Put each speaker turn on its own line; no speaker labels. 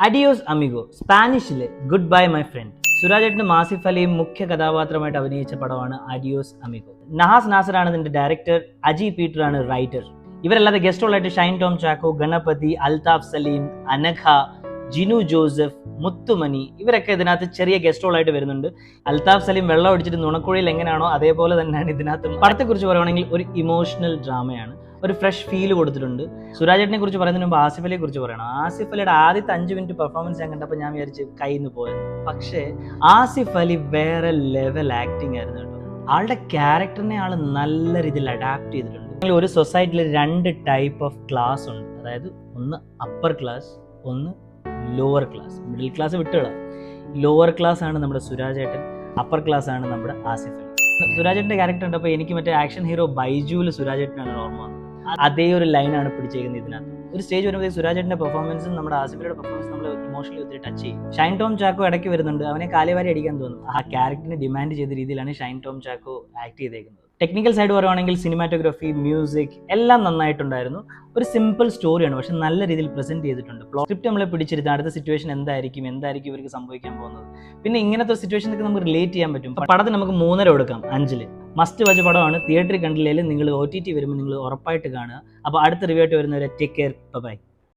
Adios Amigo, സ്പാനിഷിലെ goodbye my friend. സുരാജേട്ടനും ആസിഫ് അലിയും മുഖ്യ കഥാപാത്രമായിട്ട് അഭിനയിച്ച പടമാണ് അഡിയോസ് അമിഗോ. നഹാസ് നാസറാണ് ഇതിന്റെ ഡയറക്ടർ, അജി പീറ്റർ ആണ് റൈറ്റർ. ഇവരല്ലാതെ ഗസ്റ്റുകളായിട്ട് ഷൈൻ ടോം ചാക്കോ, ഗണപതി, അൽതാഫ് സലീം, അനഘ, ജിനു ജോസഫ്, മുത്തുമണി ഇവരൊക്കെ ഇതിനകത്ത് ചെറിയ ഗസ്റ്റുകളായിട്ട് വരുന്നുണ്ട്. അൽതാഫ് സലീം വെള്ളം അടിച്ചിട്ട് നുണക്കുഴിയിൽ എങ്ങനെയാണോ അതേപോലെ തന്നെയാണ് ഇതിനകത്ത്. പടത്തെക്കുറിച്ച് പറയുകയാണെങ്കിൽ ഒരു ഇമോഷണൽ ഡ്രാമയാണ്, ഒരു ഫ്രഷ് ഫീൽ കൊടുത്തിട്ടുണ്ട്. സുരാജേട്ടനെ കുറിച്ച് പറയുന്നതിന് മുമ്പ് ആസിഫ് അലിയെ കുറിച്ച് പറയണം. ആസിഫ് അലിയുടെ ആദ്യത്തെ 5 മിനിറ്റ് പെർഫോമൻസ് ഞാൻ കണ്ടപ്പോൾ ഞാൻ വിചാരിച്ച് കയ്യിൽ നിന്ന് പോയത്. പക്ഷേ ആസിഫ് അലി വേറെ ലെവൽ ആക്ടിങ് ആയിരുന്നു കേട്ടോ. ആളുടെ ക്യാരക്ടറിനെ ആൾ നല്ല രീതിയിൽ അഡാപ്റ്റ് ചെയ്തിട്ടുണ്ട്. ഒരു സൊസൈറ്റിയിൽ 2 ടൈപ്പ് ഓഫ് ക്ലാസ് ഉണ്ട്, അതായത് ഒന്ന് അപ്പർ ക്ലാസ്, ഒന്ന് ലോവർ ക്ലാസ്. മിഡിൽ ക്ലാസ് വിട്ടുകളാം. ലോവർ ക്ലാസ് ആണ് നമ്മുടെ സുരാജേട്ടൻ, അപ്പർ ക്ലാസ് ആണ് നമ്മുടെ ആസിഫ് അലി. സുരാജേട്ടൻ്റെ ക്യാരക്ടർ ഉണ്ടപ്പോൾ എനിക്ക് മറ്റേ ആക്ഷൻ ഹീറോ ബൈജുവിൽ സുരാജേട്ടനാണ് ഓർമ്മ വന്നത്. അതേ ഒരു ലൈനാണ് പിടിച്ചേക്കുന്നത് ഇതിനകത്ത്. ഒരു സ്റ്റേജ് വരുമ്പോൾ സുരാജേട്ടൻ്റെ പെർഫോമൻസും നമ്മുടെ ആസിഫിയുടെ പെർഫോമൻസ് നമ്മൾ ഇമോഷണലി ഒത്തിരി ടച്ച് ചെയ്യും. ഷൈൻ ടോം ചാക്കോ ഇടയ്ക്ക് വരുന്നുണ്ട്, അവനെ കാലിവാരി അടിക്കാൻ തോന്നും. ആ ക്യാരക്ടറിനെ ഡിമാൻഡ് ചെയ്ത രീതിയിലാണ് ഷൈൻ ടോം ചാക്കോ ആക്ട് ചെയ്തേക്കുന്നത്. ടെക്നിക്കൽ സൈഡ് പറയുവാണെങ്കിൽ സിനിമാറ്റോഗ്രാഫി, മ്യൂസിക് എല്ലാം നന്നായിട്ടുണ്ടായിരുന്നു. ഒരു സിമ്പിൾ സ്റ്റോറിയാണ്, പക്ഷെ നല്ല രീതിയിൽ പ്രസന്റ് ചെയ്തിട്ടുണ്ട്. സ്ക്രിപ്റ്റ് നമ്മളെ പിടിച്ചിരുത്തും, അടുത്ത സിറ്റുവേഷൻ എന്തായിരിക്കും ഇവർക്ക് സംഭവിക്കാൻ പോകുന്നത്. പിന്നെ ഇങ്ങനത്തെ സിറ്റുവേഷനൊക്കെ നമുക്ക് റിലേറ്റ് ചെയ്യാൻ പറ്റും. പടത്തിന് നമുക്ക് 3.5 കൊടുക്കാം 5. മസ്റ്റ് വാച്ച് പടമാണ്. തിയേറ്ററിൽ കണ്ടില്ലെങ്കിൽ നിങ്ങൾ OTT വരുമ്പോൾ നിങ്ങൾ ഉറപ്പായിട്ട് കാണുക. അപ്പോൾ അടുത്ത റിവ്യൂ ആയിട്ട് വരുന്നവരെ ടേക്ക് കെയർ, ബൈ.